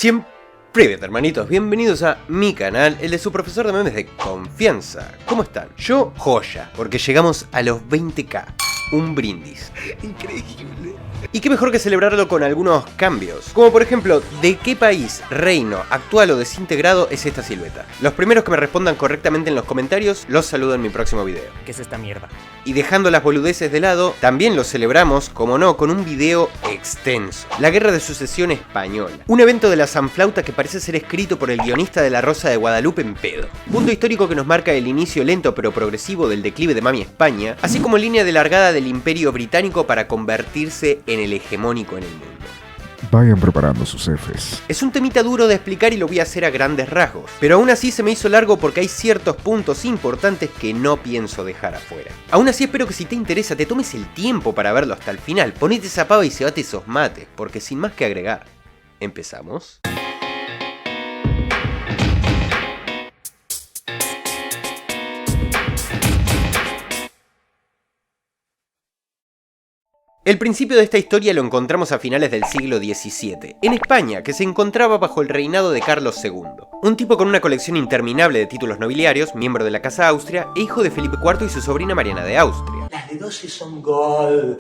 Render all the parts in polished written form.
Siempre, hermanitos, bienvenidos a mi canal, el de su profesor de memes de confianza. ¿Cómo están? Yo, joya, porque llegamos a los 20k. Un brindis. Increíble. Y qué mejor que celebrarlo con algunos cambios. Como por ejemplo, ¿de qué país, reino, actual o desintegrado es esta silueta? Los primeros que me respondan correctamente en los comentarios, los saludo en mi próximo video. ¿Qué es esta mierda? Y dejando las boludeces de lado, también lo celebramos, como no, con un video extenso. La Guerra de Sucesión Española. Un evento de la sanflauta que parece ser escrito por el guionista de La Rosa de Guadalupe en pedo. Punto histórico que nos marca el inicio lento pero progresivo del declive de Mami España, así como línea de largada del Imperio Británico para convertirse en el hegemónico en el mundo. Vayan preparando sus Fs. Es un temita duro de explicar y lo voy a hacer a grandes rasgos, pero aún así se me hizo largo porque hay ciertos puntos importantes que no pienso dejar afuera. Aún así espero que si te interesa te tomes el tiempo para verlo hasta el final, ponete esa pava y cebate esos mates, porque sin más que agregar, ¿empezamos? El principio de esta historia lo encontramos a finales del siglo XVII, en España, que se encontraba bajo el reinado de Carlos II. Un tipo con una colección interminable de títulos nobiliarios, miembro de la Casa Austria e hijo de Felipe IV y su sobrina Mariana de Austria. Las de 12 son gol.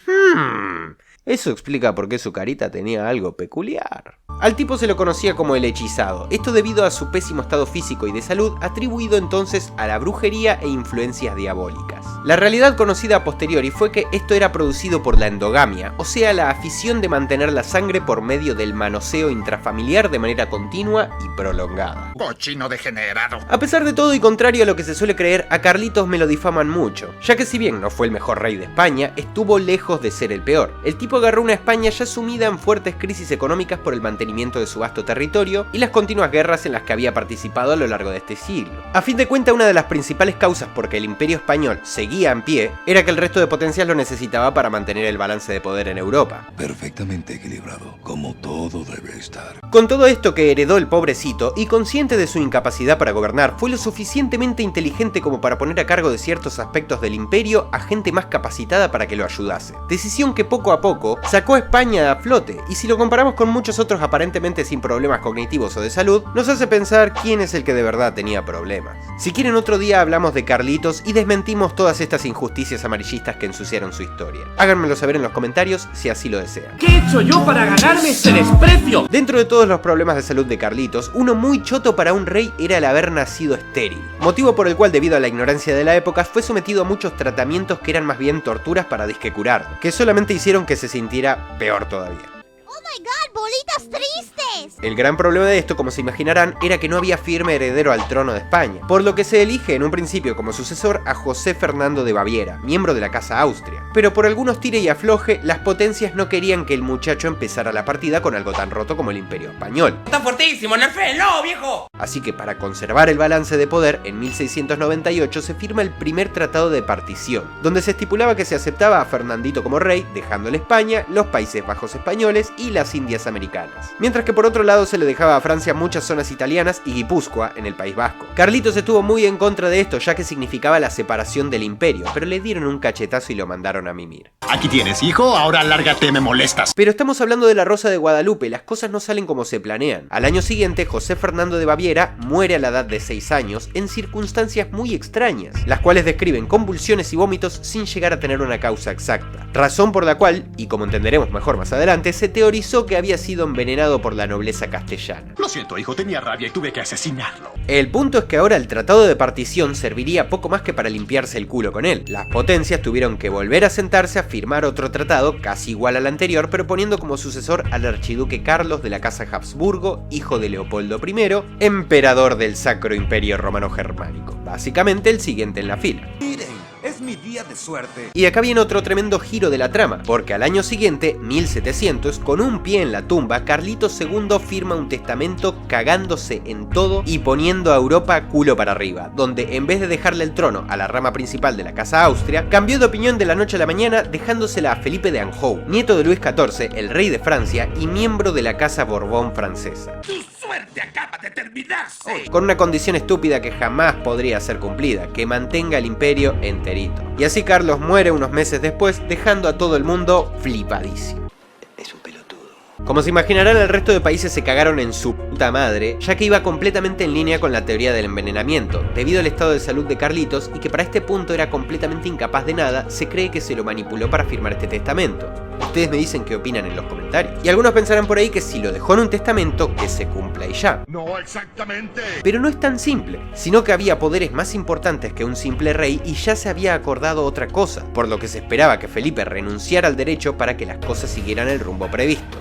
Eso explica por qué su carita tenía algo peculiar. Al tipo se lo conocía como el hechizado, esto debido a su pésimo estado físico y de salud, atribuido entonces a la brujería e influencias diabólicas. La realidad conocida a posteriori fue que esto era producido por la endogamia, o sea la afición de mantener la sangre por medio del manoseo intrafamiliar de manera continua y prolongada. ¡Cochino degenerado! A pesar de todo y contrario a lo que se suele creer, a Carlitos me lo difaman mucho, ya que si bien no fue el mejor rey de España, estuvo lejos de ser el peor. El tipo agarró una España ya sumida en fuertes crisis económicas por el mantenimiento de su vasto territorio y las continuas guerras en las que había participado a lo largo de este siglo. A fin de cuentas, una de las principales causas por que el Imperio Español seguía en pie era que el resto de potencias lo necesitaba para mantener el balance de poder en Europa. Perfectamente equilibrado, como todo debe estar. Con todo esto que heredó el pobrecito, y consciente de su incapacidad para gobernar, fue lo suficientemente inteligente como para poner a cargo de ciertos aspectos del imperio a gente más capacitada para que lo ayudase. Decisión que poco a poco sacó a España a flote, y si lo comparamos con muchos otros aparentemente sin problemas cognitivos o de salud, nos hace pensar quién es el que de verdad tenía problemas. Si quieren otro día hablamos de Carlitos y desmentimos todas estas injusticias amarillistas que ensuciaron su historia. Háganmelo saber en los comentarios si así lo desean. ¿Qué he hecho yo para ganarme ese desprecio? Dentro de todos los problemas de salud de Carlitos, uno muy choto para un rey era el haber nacido estéril, motivo por el cual debido a la ignorancia de la época fue sometido a muchos tratamientos que eran más bien torturas para disque curarlo, que solamente hicieron que se sintiera peor todavía. ¡Oh my god! ¡Bolitas tristes! El gran problema de esto, como se imaginarán, era que no había firme heredero al trono de España, por lo que se elige en un principio como sucesor a José Fernando de Baviera, miembro de la Casa Austria. Pero por algunos tire y afloje, las potencias no querían que el muchacho empezara la partida con algo tan roto como el Imperio Español. ¡Está fuertísimo, Nerfelo, viejo! Así que para conservar el balance de poder, en 1698 se firma el primer tratado de partición, donde se estipulaba que se aceptaba a Fernandito como rey, dejándole España, los Países Bajos españoles y las Indias americanas. Mientras que por otro lado se le dejaba a Francia muchas zonas italianas y Guipúzcoa en el País Vasco. Carlitos estuvo muy en contra de esto, ya que significaba la separación del imperio, pero le dieron un cachetazo y lo mandaron a mimir. Aquí tienes, hijo, ahora lárgate, me molestas. Pero estamos hablando de la Rosa de Guadalupe, las cosas no salen como se planean. Al año siguiente, José Fernando de Baviera muere a la edad de 6 años en circunstancias muy extrañas, las cuales describen convulsiones y vómitos sin llegar a tener una causa exacta. Razón por la cual, y como entenderemos mejor más adelante, se teorizó que había sido envenenado por la nobleza castellana. Lo siento, hijo, tenía rabia y tuve que asesinarlo. El punto es que ahora el tratado de partición serviría poco más que para limpiarse el culo con él. Las potencias tuvieron que volver a sentarse a firmar otro tratado casi igual al anterior, pero poniendo como sucesor al archiduque Carlos de la Casa Habsburgo, hijo de Leopoldo I, emperador del Sacro Imperio Romano Germánico. Básicamente el siguiente en la fila. Es mi día de suerte. Y acá viene otro tremendo giro de la trama, porque al año siguiente, 1700, con un pie en la tumba, Carlitos II firma un testamento cagándose en todo y poniendo a Europa culo para arriba, donde en vez de dejarle el trono a la rama principal de la Casa Austria, cambió de opinión de la noche a la mañana dejándosela a Felipe de Anjou, nieto de Luis XIV, el rey de Francia y miembro de la Casa Borbón francesa. ¡Tu suerte acaba de terminarse! Con una condición estúpida que jamás podría ser cumplida, que mantenga el imperio enterito. Y así Carlos muere unos meses después, dejando a todo el mundo flipadísimo. Es un pelotudo. Como se imaginarán, el resto de países se cagaron en su puta madre, ya que iba completamente en línea con la teoría del envenenamiento. Debido al estado de salud de Carlitos y que para este punto era completamente incapaz de nada, se cree que se lo manipuló para firmar este testamento. Ustedes me dicen qué opinan en los comentarios. Y algunos pensarán por ahí que si lo dejó en un testamento, que se cumpla y ya. No exactamente. Pero no es tan simple, sino que había poderes más importantes que un simple rey y ya se había acordado otra cosa, por lo que se esperaba que Felipe renunciara al derecho para que las cosas siguieran el rumbo previsto.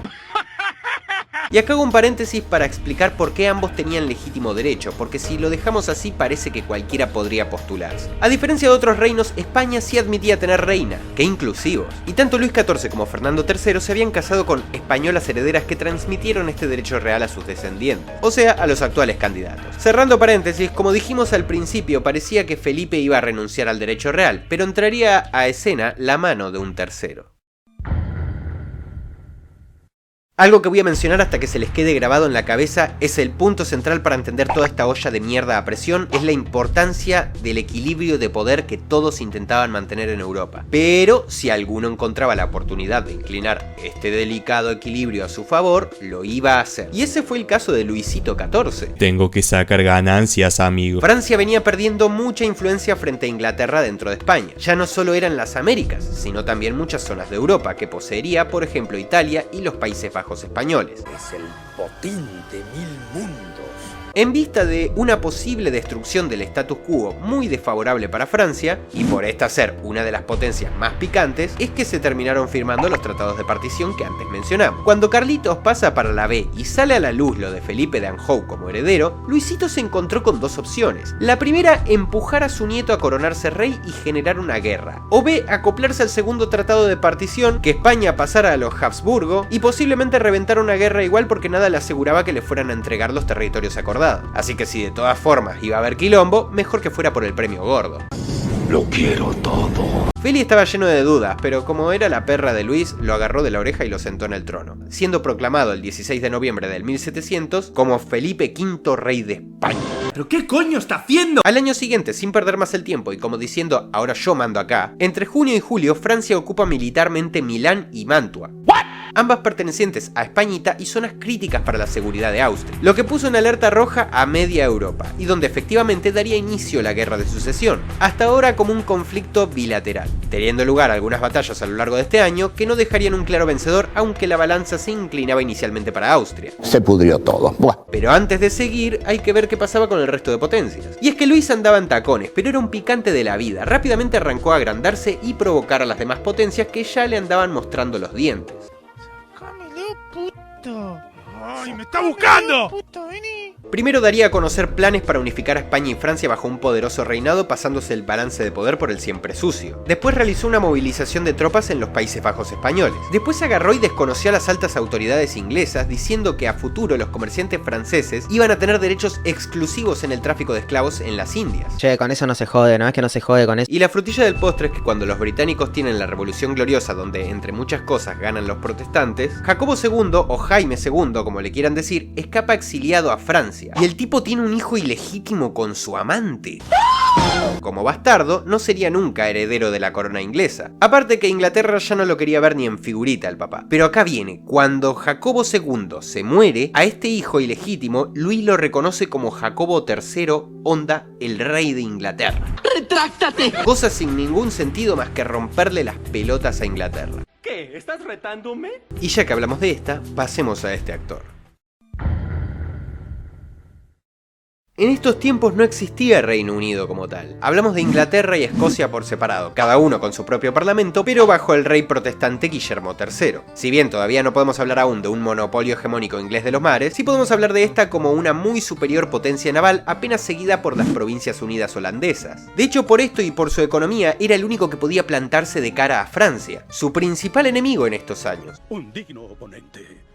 Y acá hago un paréntesis para explicar por qué ambos tenían legítimo derecho, porque si lo dejamos así parece que cualquiera podría postularse. A diferencia de otros reinos, España sí admitía tener reina, que inclusivos. Y tanto Luis XIV como Fernando III se habían casado con españolas herederas que transmitieron este derecho real a sus descendientes, o sea, a los actuales candidatos. Cerrando paréntesis, como dijimos al principio, parecía que Felipe iba a renunciar al derecho real, pero entraría a escena la mano de un tercero. Algo que voy a mencionar hasta que se les quede grabado en la cabeza es el punto central para entender toda esta olla de mierda a presión, es la importancia del equilibrio de poder que todos intentaban mantener en Europa. Pero si alguno encontraba la oportunidad de inclinar este delicado equilibrio a su favor, lo iba a hacer. Y ese fue el caso de Luisito XIV. Tengo que sacar ganancias, amigo. Francia venía perdiendo mucha influencia frente a Inglaterra dentro de España. Ya no solo eran las Américas, sino también muchas zonas de Europa, que poseería, por ejemplo, Italia y los Países Bajos españoles. Es el potín de 1000 mundos. En vista de una posible destrucción del status quo muy desfavorable para Francia, y por esta ser una de las potencias más picantes, es que se terminaron firmando los tratados de partición que antes mencionamos. Cuando Carlitos pasa para la B y sale a la luz lo de Felipe de Anjou como heredero, Luisito se encontró con dos opciones. La primera, empujar a su nieto a coronarse rey y generar una guerra. O B, acoplarse al segundo tratado de partición, que España pasara a los Habsburgo y posiblemente reventar una guerra igual porque nada le aseguraba que le fueran a entregar los territorios acordados. Así que si de todas formas iba a haber quilombo, mejor que fuera por el premio gordo. Lo quiero todo. Feli estaba lleno de dudas, pero como era la perra de Luis, lo agarró de la oreja y lo sentó en el trono, siendo proclamado el 16 de noviembre del 1700 como Felipe V rey de España. ¿Pero qué coño está haciendo? Al año siguiente, sin perder más el tiempo y como diciendo ahora yo mando acá, entre junio y julio Francia ocupa militarmente Milán y Mantua. Ambas pertenecientes a Españita y zonas críticas para la seguridad de Austria, lo que puso en alerta roja a media Europa, y donde efectivamente daría inicio la guerra de sucesión, hasta ahora como un conflicto bilateral, teniendo lugar algunas batallas a lo largo de este año que no dejarían un claro vencedor, aunque la balanza se inclinaba inicialmente para Austria. Se pudrió todo. Buah. Pero antes de seguir, hay que ver qué pasaba con el resto de potencias. Y es que Luis andaba en tacones, pero era un picante de la vida, rápidamente arrancó a agrandarse y provocar a las demás potencias que ya le andaban mostrando los dientes. ¡Ay, me está buscando! Primero daría a conocer planes para unificar a España y Francia bajo un poderoso reinado, pasándose el balance de poder por el siempre sucio. Después realizó una movilización de tropas en los Países Bajos españoles. Después agarró y desconoció a las altas autoridades inglesas, diciendo que a futuro los comerciantes franceses iban a tener derechos exclusivos en el tráfico de esclavos en las Indias. Che, con eso no se jode, ¿no? Es que no se jode con eso. Y la frutilla del postre es que cuando los británicos tienen la Revolución Gloriosa, donde entre muchas cosas ganan los protestantes, Jacobo II, o Jaime II como le quieran decir, escapa exiliado a Francia. Y el tipo tiene un hijo ilegítimo con su amante. Como bastardo, no sería nunca heredero de la corona inglesa. Aparte que Inglaterra ya no lo quería ver ni en figurita al papá. Pero acá viene, cuando Jacobo II se muere, a este hijo ilegítimo, Luis lo reconoce como Jacobo III, onda el rey de Inglaterra. ¡Retráctate! Cosa sin ningún sentido más que romperle las pelotas a Inglaterra. ¿Qué? ¿Estás retándome? Y ya que hablamos de esta, pasemos a este actor. En estos tiempos no existía Reino Unido como tal. Hablamos de Inglaterra y Escocia por separado, cada uno con su propio parlamento, pero bajo el rey protestante Guillermo III. Si bien todavía no podemos hablar aún de un monopolio hegemónico inglés de los mares, sí podemos hablar de esta como una muy superior potencia naval, apenas seguida por las Provincias Unidas holandesas. De hecho, por esto y por su economía, era el único que podía plantarse de cara a Francia, su principal enemigo en estos años. Un digno oponente.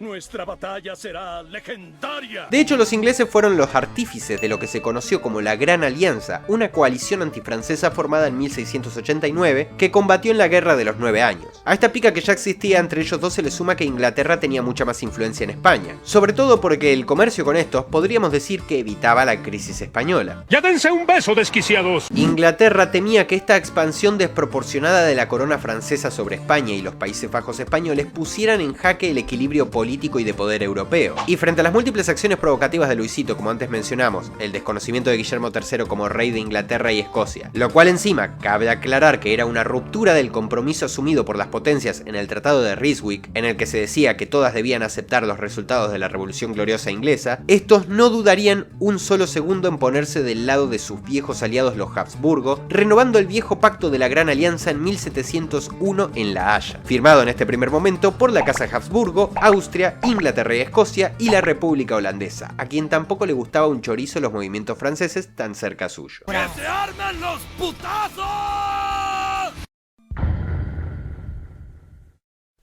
Nuestra batalla será legendaria. De hecho, los ingleses fueron los artífices de lo que se conoció como la Gran Alianza, una coalición antifrancesa formada en 1689 que combatió en la Guerra de los 9 años. A esta pica que ya existía entre ellos dos se le suma que Inglaterra tenía mucha más influencia en España, sobre todo porque el comercio con estos podríamos decir que evitaba la crisis española. ¡Ya dense un beso, desquiciados! Inglaterra temía que esta expansión desproporcionada de la corona francesa sobre España y los Países Bajos españoles pusieran en jaque el equilibrio político y de poder europeo. Y frente a las múltiples acciones provocativas de Luisito, como antes mencionamos, el desconocimiento de Guillermo III como rey de Inglaterra y Escocia, lo cual encima cabe aclarar que era una ruptura del compromiso asumido por las potencias en el Tratado de Ryswick, en el que se decía que todas debían aceptar los resultados de la Revolución Gloriosa inglesa, estos no dudarían un solo segundo en ponerse del lado de sus viejos aliados los Habsburgo, renovando el viejo pacto de la Gran Alianza en 1701 en La Haya, firmado en este primer momento por la Casa Habsburgo, Austria, Inglaterra y Escocia y la República Holandesa, a quien tampoco le gustaba un chorizo los movimientos franceses tan cerca suyo. ¡Que se arman los putazos!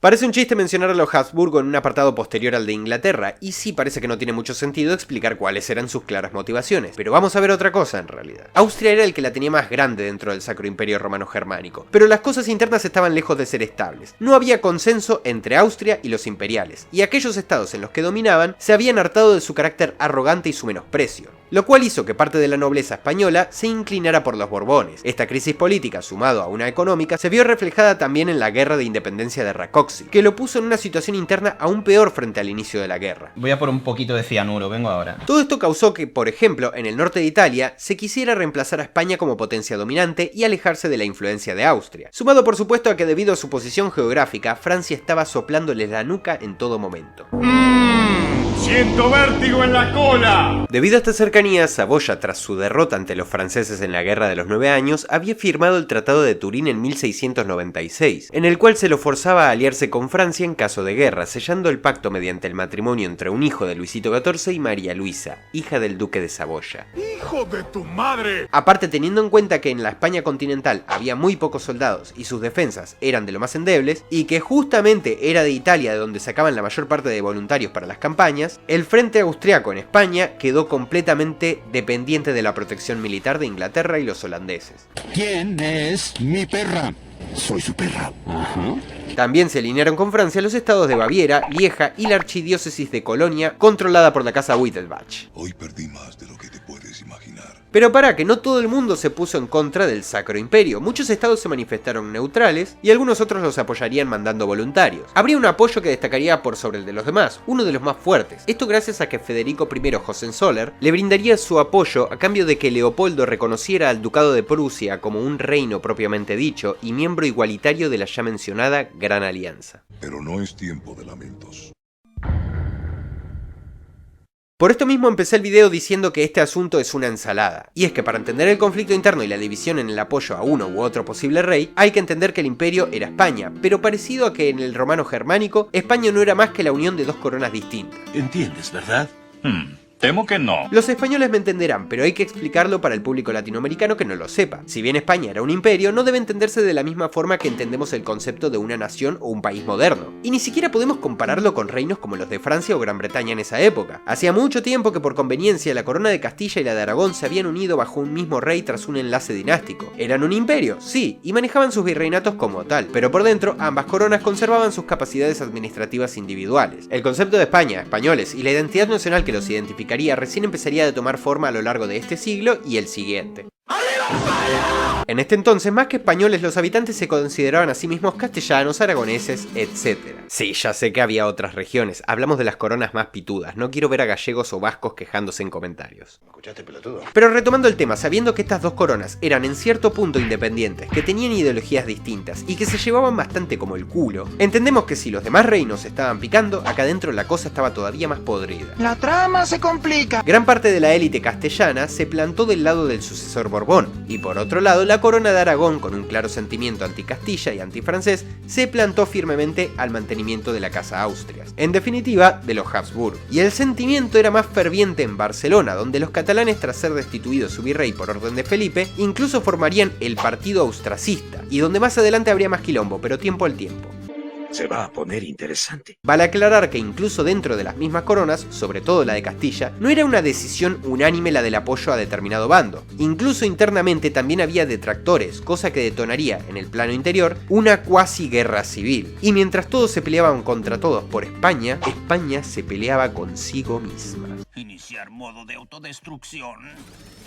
Parece un chiste mencionar a los Habsburgo en un apartado posterior al de Inglaterra, y sí parece que no tiene mucho sentido explicar cuáles eran sus claras motivaciones, pero vamos a ver otra cosa en realidad. Austria era el que la tenía más grande dentro del Sacro Imperio Romano Germánico, pero las cosas internas estaban lejos de ser estables. No había consenso entre Austria y los imperiales, y aquellos estados en los que dominaban se habían hartado de su carácter arrogante y su menosprecio, lo cual hizo que parte de la nobleza española se inclinara por los Borbones. Esta crisis política, sumado a una económica, se vio reflejada también en la Guerra de Independencia de Rákóczi, que lo puso en una situación interna aún peor frente al inicio de la guerra. Voy a por un poquito de cianuro, vengo ahora. Todo esto causó que, por ejemplo, en el norte de Italia, se quisiera reemplazar a España como potencia dominante y alejarse de la influencia de Austria. Sumado por supuesto a que debido a su posición geográfica, Francia estaba soplándoles la nuca en todo momento. ¡Siento vértigo en la cola! Debido a esta cercanía, Saboya, tras su derrota ante los franceses en la Guerra de los 9 años, había firmado el Tratado de Turín en 1696, en el cual se lo forzaba a aliarse con Francia en caso de guerra, sellando el pacto mediante el matrimonio entre un hijo de Luisito XIV y María Luisa, hija del duque de Saboya. ¡Hijo de tu madre! Aparte, teniendo en cuenta que en la España continental había muy pocos soldados y sus defensas eran de lo más endebles, y que justamente era de Italia de donde sacaban la mayor parte de voluntarios para las campañas, el frente austriaco en España quedó completamente dependiente de la protección militar de Inglaterra y los holandeses. ¿Quién es mi perra? Soy su perra. También se alinearon con Francia los estados de Baviera, Lieja y la archidiócesis de Colonia, controlada por la casa Wittelsbach. Hoy perdí más de lo que te puedes imaginar. Pero para que no todo el mundo se puso en contra del Sacro Imperio, muchos estados se manifestaron neutrales y algunos otros los apoyarían mandando voluntarios. Habría un apoyo que destacaría por sobre el de los demás, uno de los más fuertes. Esto gracias a que Federico I Hohenzollern le brindaría su apoyo a cambio de que Leopoldo reconociera al Ducado de Prusia como un reino propiamente dicho y miembro igualitario de la ya mencionada Gran Alianza. Pero no es tiempo de lamentos. Por esto mismo empecé el video diciendo que este asunto es una ensalada, y es que para entender el conflicto interno y la división en el apoyo a uno u otro posible rey, hay que entender que el imperio era España, pero parecido a que en el romano germánico, España no era más que la unión de dos coronas distintas. ¿Entiendes, verdad? Temo que no. Los españoles me entenderán, pero hay que explicarlo para el público latinoamericano que no lo sepa. Si bien España era un imperio, no debe entenderse de la misma forma que entendemos el concepto de una nación o un país moderno. Y ni siquiera podemos compararlo con reinos como los de Francia o Gran Bretaña en esa época. Hacía mucho tiempo que por conveniencia la corona de Castilla y la de Aragón se habían unido bajo un mismo rey tras un enlace dinástico. Eran un imperio, sí, y manejaban sus virreinatos como tal, pero por dentro ambas coronas conservaban sus capacidades administrativas individuales. El concepto de España, españoles y la identidad nacional que los identificaría recién empezaría a tomar forma a lo largo de este siglo y el siguiente. En este entonces, más que españoles, los habitantes se consideraban a sí mismos castellanos, aragoneses, etc. Sí, ya sé que había otras regiones, hablamos de las coronas más pitudas, no quiero ver a gallegos o vascos quejándose en comentarios. ¿Escuchaste, pelotudo? Pero retomando el tema, sabiendo que estas dos coronas eran en cierto punto independientes, que tenían ideologías distintas y que se llevaban bastante como el culo, entendemos que si los demás reinos estaban picando, acá dentro la cosa estaba todavía más podrida. La trama se complica. Gran parte de la élite castellana se plantó del lado del sucesor Borbón, y por otro lado la corona de Aragón, con un claro sentimiento anti-Castilla y anti-francés, se plantó firmemente al mantenimiento de la casa Austrias, en definitiva de los Habsburgo. Y el sentimiento era más ferviente en Barcelona, donde los catalanes, tras ser destituidos su virrey por orden de Felipe, incluso formarían el Partido Austracista, y donde más adelante habría más quilombo, pero tiempo al tiempo. Se va a poner interesante. Vale aclarar que incluso dentro de las mismas coronas, sobre todo la de Castilla, no era una decisión unánime la del apoyo a determinado bando. Incluso internamente también había detractores, cosa que detonaría, en el plano interior, una cuasi guerra civil. Y mientras todos se peleaban contra todos por España, España se peleaba consigo misma. Iniciar modo de autodestrucción.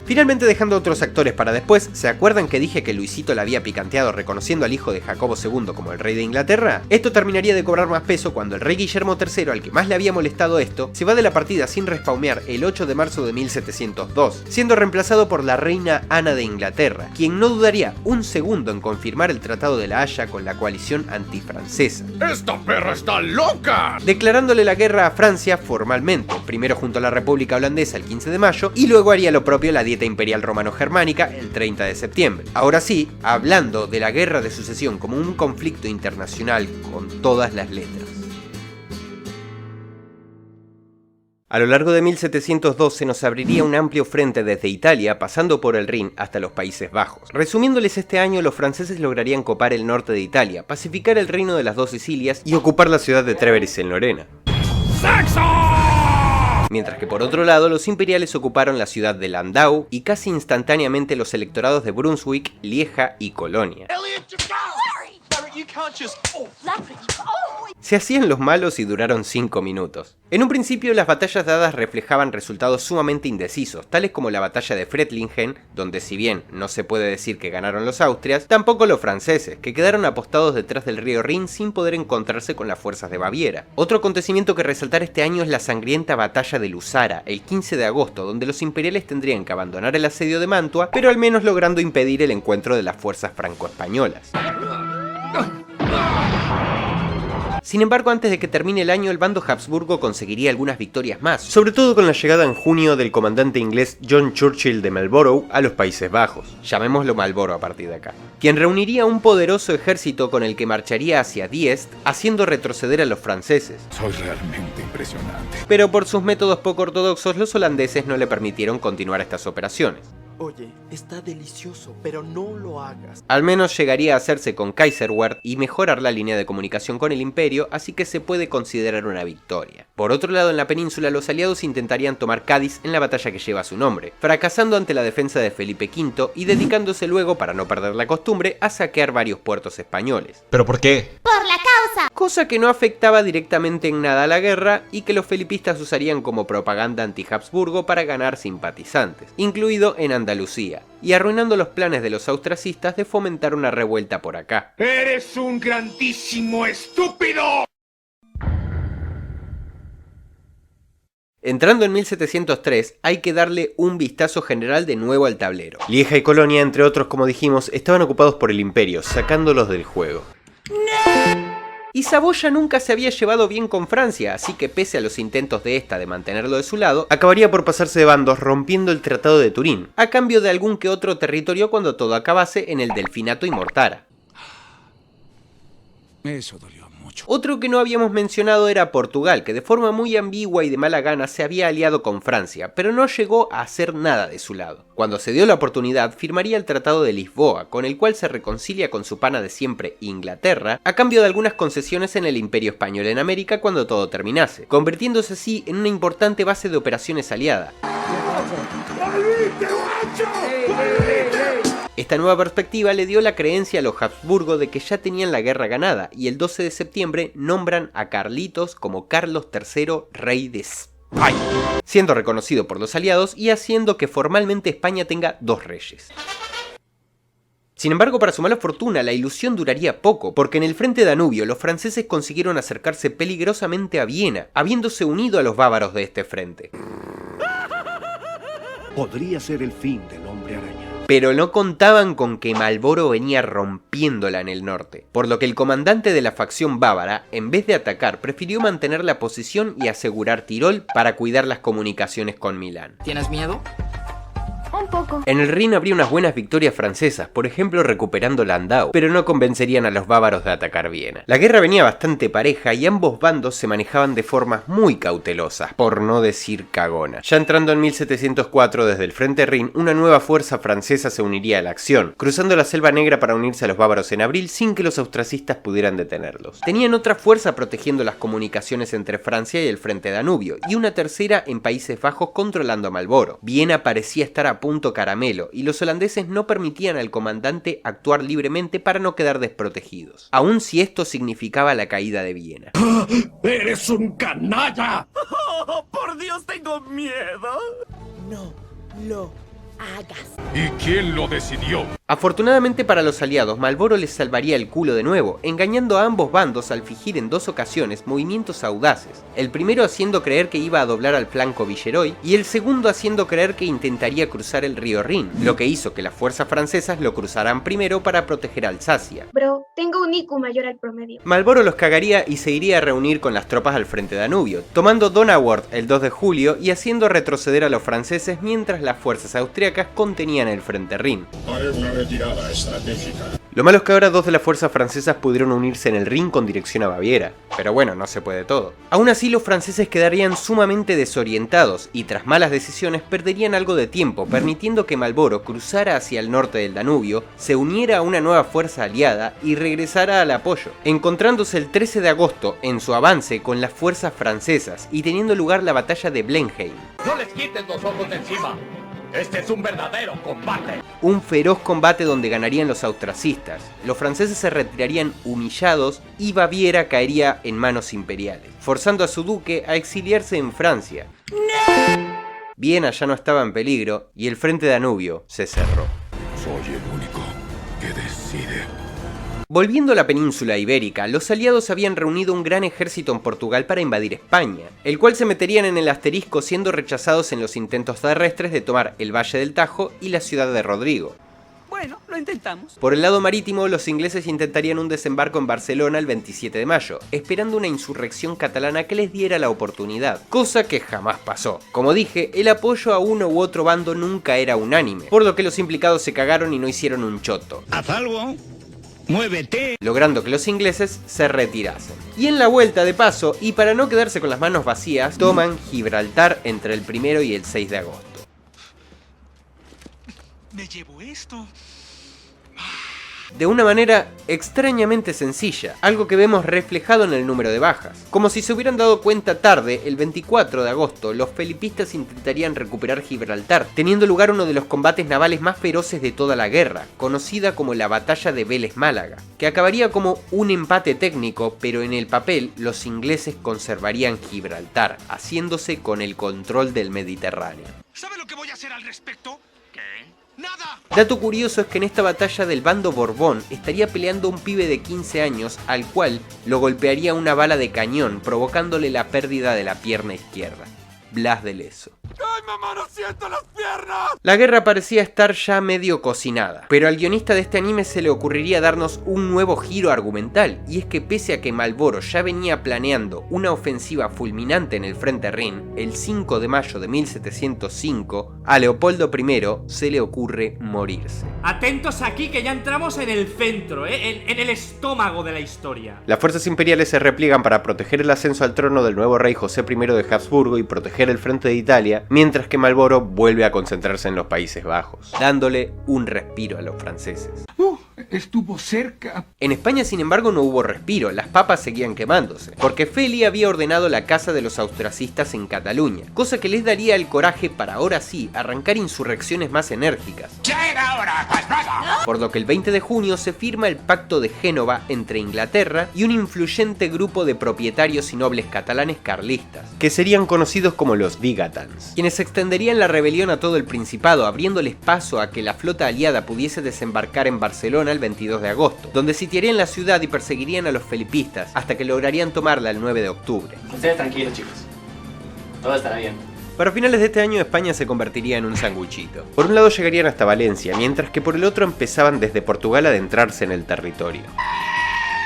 Finalmente, dejando a otros actores para después, ¿se acuerdan que dije que Luisito la había picanteado reconociendo al hijo de Jacobo II como el rey de Inglaterra? Esto terminaría de cobrar más peso cuando el rey Guillermo III, al que más le había molestado esto, se va de la partida sin respawnear el 8 de marzo de 1702, siendo reemplazado por la reina Ana de Inglaterra, quien no dudaría un segundo en confirmar el Tratado de la Haya con la coalición antifrancesa. ¡Esta perra está loca! Declarándole la guerra a Francia formalmente, primero junto a la República Holandesa el 15 de mayo y luego haría lo propio la Dieta Imperial Romano-Germánica el 30 de septiembre. Ahora sí, hablando de la Guerra de Sucesión como un conflicto internacional con todas las letras. A lo largo de 1702 se nos abriría un amplio frente desde Italia, pasando por el Rin hasta los Países Bajos. Resumiéndoles, este año los franceses lograrían copar el norte de Italia, pacificar el reino de las dos Sicilias y ocupar la ciudad de Trèveris en Lorena. ¡Sexo! Mientras que por otro lado los imperiales ocuparon la ciudad de Landau y casi instantáneamente los electorados de Brunswick, Lieja y Colonia. Se hacían los malos y duraron 5 minutos. En un principio las batallas dadas reflejaban resultados sumamente indecisos, tales como la batalla de Fretlingen, donde si bien no se puede decir que ganaron los austrias, tampoco los franceses, que quedaron apostados detrás del río Rin sin poder encontrarse con las fuerzas de Baviera. Otro acontecimiento que resaltar este año es la sangrienta batalla de Lusara, el 15 de agosto, donde los imperiales tendrían que abandonar el asedio de Mantua, pero al menos logrando impedir el encuentro de las fuerzas franco-españolas. Sin embargo, antes de que termine el año, el bando Habsburgo conseguiría algunas victorias más, sobre todo con la llegada en junio del comandante inglés John Churchill de Marlborough a los Países Bajos, llamémoslo Marlborough a partir de acá, quien reuniría un poderoso ejército con el que marcharía hacia Diest, haciendo retroceder a los franceses. Soy realmente impresionante. Pero por sus métodos poco ortodoxos, los holandeses no le permitieron continuar estas operaciones. Oye, está delicioso, pero no lo hagas. Al menos llegaría a hacerse con Kaiserwerth y mejorar la línea de comunicación con el imperio, así que se puede considerar una victoria. Por otro lado, en la península los aliados intentarían tomar Cádiz en la batalla que lleva su nombre, fracasando ante la defensa de Felipe V y dedicándose luego, para no perder la costumbre, a saquear varios puertos españoles. ¿Pero por qué? Por la causa. Cosa que no afectaba directamente en nada a la guerra y que los felipistas usarían como propaganda anti-Habsburgo para ganar simpatizantes, incluido en Andalucía, y arruinando los planes de los austracistas de fomentar una revuelta por acá. ¡Eres un grandísimo estúpido! Entrando en 1703, hay que darle un vistazo general de nuevo al tablero. Lieja y Colonia, entre otros, como dijimos, estaban ocupados por el imperio, sacándolos del juego. Y Saboya nunca se había llevado bien con Francia, así que pese a los intentos de esta de mantenerlo de su lado, acabaría por pasarse de bandos rompiendo el Tratado de Turín, a cambio de algún que otro territorio cuando todo acabase en el Delfinato y Mortara. Eso dolió mucho. Otro que no habíamos mencionado era Portugal, que de forma muy ambigua y de mala gana se había aliado con Francia, pero no llegó a hacer nada de su lado. Cuando se dio la oportunidad, firmaría el Tratado de Lisboa, con el cual se reconcilia con su pana de siempre, Inglaterra, a cambio de algunas concesiones en el Imperio Español en América cuando todo terminase, convirtiéndose así en una importante base de operaciones aliada. Esta nueva perspectiva le dio la creencia a los Habsburgo de que ya tenían la guerra ganada, y el 12 de septiembre nombran a Carlitos como Carlos III, rey de España, siendo reconocido por los aliados y haciendo que formalmente España tenga 2 reyes. Sin embargo, para su mala fortuna, la ilusión duraría poco, porque en el frente Danubio los franceses consiguieron acercarse peligrosamente a Viena, habiéndose unido a los bávaros de este frente. Podría ser el fin del hombre araña. Pero no contaban con que Marlborough venía rompiéndola en el norte, por lo que el comandante de la facción bávara, en vez de atacar, prefirió mantener la posición y asegurar Tirol para cuidar las comunicaciones con Milán. ¿Tienes miedo? Un poco. En el Rin habría unas buenas victorias francesas, por ejemplo recuperando Landau, pero no convencerían a los bávaros de atacar Viena. La guerra venía bastante pareja y ambos bandos se manejaban de formas muy cautelosas, por no decir cagonas. Ya entrando en 1704 desde el frente Rin, una nueva fuerza francesa se uniría a la acción, cruzando la Selva Negra para unirse a los bávaros en abril sin que los austracistas pudieran detenerlos. Tenían otra fuerza protegiendo las comunicaciones entre Francia y el frente Danubio, y una tercera en Países Bajos controlando a Marlboro. Viena parecía estar a punto caramelo, y los holandeses no permitían al comandante actuar libremente para no quedar desprotegidos, aun si esto significaba la caída de Viena. ¡Eres un canalla! ¡Oh, por Dios, tengo miedo! No lo hagas. ¿Y quién lo decidió? Afortunadamente para los aliados, Marlboro les salvaría el culo de nuevo, engañando a ambos bandos al fingir en 2 ocasiones movimientos audaces, el primero haciendo creer que iba a doblar al flanco Villeroy, y el segundo haciendo creer que intentaría cruzar el río Rin, lo que hizo que las fuerzas francesas lo cruzaran primero para proteger a Alsacia. Bro, tengo un IQ mayor al promedio. Marlboro los cagaría y se iría a reunir con las tropas al frente Danubio, tomando Donauwörth el 2 de julio y haciendo retroceder a los franceses mientras las fuerzas austriacas contenían el frente Rin. Retirada estratégica. Lo malo es que ahora 2 de las fuerzas francesas pudieron unirse en el Rin con dirección a Baviera, pero bueno, no se puede todo. Aún así los franceses quedarían sumamente desorientados y tras malas decisiones perderían algo de tiempo, permitiendo que Marlboro cruzara hacia el norte del Danubio, se uniera a una nueva fuerza aliada y regresara al apoyo, encontrándose el 13 de agosto en su avance con las fuerzas francesas y teniendo lugar la batalla de Blenheim. ¡No les quites los ojos de encima! ¡Este es un verdadero combate! Un feroz combate donde ganarían los austracistas, los franceses se retirarían humillados y Baviera caería en manos imperiales, forzando a su duque a exiliarse en Francia. Viena ya no estaba en peligro y el frente Danubio se cerró. Soy el único que decide. Volviendo a la península ibérica, los aliados habían reunido un gran ejército en Portugal para invadir España, el cual se meterían en el asterisco siendo rechazados en los intentos terrestres de tomar el Valle del Tajo y la ciudad de Rodrigo. Bueno, lo intentamos. Por el lado marítimo, los ingleses intentarían un desembarco en Barcelona el 27 de mayo, esperando una insurrección catalana que les diera la oportunidad, cosa que jamás pasó. Como dije, el apoyo a uno u otro bando nunca era unánime, por lo que los implicados se cagaron y no hicieron un choto. Haz algo. ¡Muévete! Logrando que los ingleses se retirasen. Y en la vuelta de paso, y para no quedarse con las manos vacías, toman Gibraltar entre el 1 y el 6 de agosto. ¿Me llevo esto? De una manera extrañamente sencilla, algo que vemos reflejado en el número de bajas. Como si se hubieran dado cuenta tarde, el 24 de agosto los felipistas intentarían recuperar Gibraltar, teniendo lugar uno de los combates navales más feroces de toda la guerra, conocida como la Batalla de Vélez Málaga, que acabaría como un empate técnico, pero en el papel los ingleses conservarían Gibraltar, haciéndose con el control del Mediterráneo. ¿Sabe lo que voy a hacer al respecto? ¿Qué? ¡Nada! Dato curioso es que en esta batalla del bando Borbón estaría peleando un pibe de 15 años al cual lo golpearía una bala de cañón provocándole la pérdida de la pierna izquierda. Blas de Lezo. ¡Ay, mamá, no siento las piernas! La guerra parecía estar ya medio cocinada, pero al guionista de este anime se le ocurriría darnos un nuevo giro argumental, y es que pese a que Marlboro ya venía planeando una ofensiva fulminante en el frente Rin, el 5 de mayo de 1705, a Leopoldo I se le ocurre morirse. Atentos aquí que ya entramos en el centro, en el estómago de la historia. Las fuerzas imperiales se repliegan para proteger el ascenso al trono del nuevo rey José I de Habsburgo y proteger el frente de Italia, mientras que Marlboro vuelve a concentrarse en los Países Bajos, dándole un respiro a los franceses. Estuvo cerca. En España, sin embargo, no hubo respiro, las papas seguían quemándose, porque Feli había ordenado la caza de los austracistas en Cataluña, cosa que les daría el coraje para ahora sí arrancar insurrecciones más enérgicas. ¡Ya era hora! Por lo que el 20 de junio se firma el Pacto de Génova entre Inglaterra y un influyente grupo de propietarios y nobles catalanes carlistas, que serían conocidos como los Vigatans, quienes extenderían la rebelión a todo el Principado, abriéndoles paso a que la flota aliada pudiese desembarcar en Barcelona el 22 de agosto, donde sitiarían la ciudad y perseguirían a los felipistas hasta que lograrían tomarla el 9 de octubre. Ustedes tranquilos, chicos. Todo estará bien. Para finales de este año España se convertiría en un sanguchito. Por un lado llegarían hasta Valencia, mientras que por el otro empezaban desde Portugal a adentrarse en el territorio.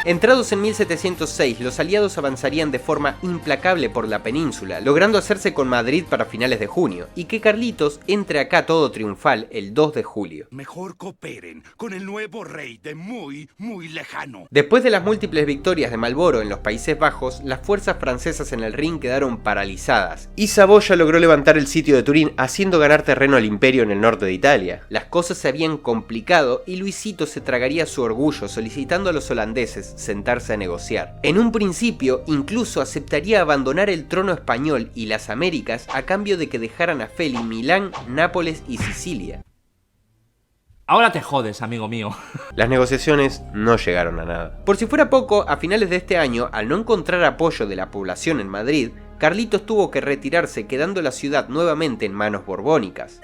Entrados en 1706, los aliados avanzarían de forma implacable por la península, logrando hacerse con Madrid para finales de junio, y que Carlitos entre acá todo triunfal el 2 de julio. Mejor cooperen con el nuevo rey de muy, muy lejano. Después de las múltiples victorias de Marlboro en los Países Bajos, las fuerzas francesas en el Rin quedaron paralizadas, y Saboya logró levantar el sitio de Turín, haciendo ganar terreno al imperio en el norte de Italia. Las cosas se habían complicado y Luisito se tragaría su orgullo solicitando a los holandeses sentarse a negociar. En un principio, incluso aceptaría abandonar el trono español y las Américas a cambio de que dejaran a Feli Milán, Nápoles y Sicilia. Ahora te jodes, amigo mío. Las negociaciones no llegaron a nada. Por si fuera poco, a finales de este año, al no encontrar apoyo de la población en Madrid, Carlitos tuvo que retirarse, quedando la ciudad nuevamente en manos borbónicas.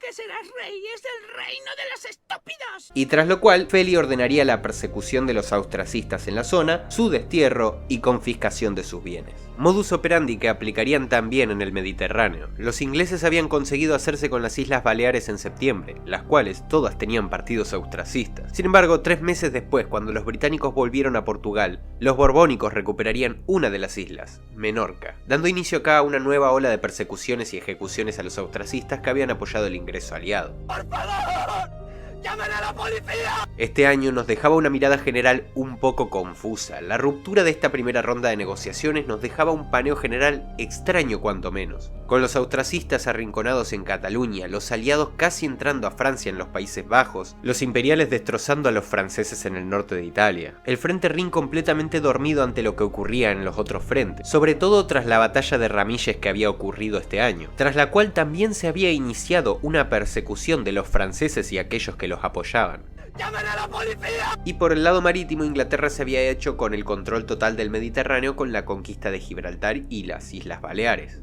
Que serás rey es el reino de los estúpidos. Y tras lo cual, Feli ordenaría la persecución de los austracistas en la zona, su destierro y confiscación de sus bienes. Modus operandi que aplicarían también en el Mediterráneo. Los ingleses habían conseguido hacerse con las Islas Baleares en septiembre, las cuales todas tenían partidos austracistas. Sin embargo, 3 meses después, cuando los británicos volvieron a Portugal, los borbónicos recuperarían una de las islas, Menorca, dando inicio acá a una nueva ola de persecuciones y ejecuciones a los austracistas que habían apoyado el ingreso aliado. ¡Por favor! ¡Llamen a la policía! Este año nos dejaba una mirada general un poco confusa. La ruptura de esta primera ronda de negociaciones nos dejaba un paneo general extraño cuanto menos. Con los austracistas arrinconados en Cataluña, los aliados casi entrando a Francia en los Países Bajos, los imperiales destrozando a los franceses en el norte de Italia, el frente Rin completamente dormido ante lo que ocurría en los otros frentes, sobre todo tras la batalla de Ramilles que había ocurrido este año, tras la cual también se había iniciado una persecución de los franceses y aquellos que los apoyaban. ¡Llamen a la policía! Y por el lado marítimo, Inglaterra se había hecho con el control total del Mediterráneo con la conquista de Gibraltar y las Islas Baleares.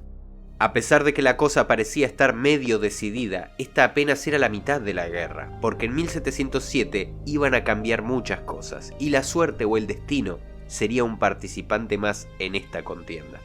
A pesar de que la cosa parecía estar medio decidida, esta apenas era la mitad de la guerra, porque en 1707 iban a cambiar muchas cosas, y la suerte o el destino sería un participante más en esta contienda.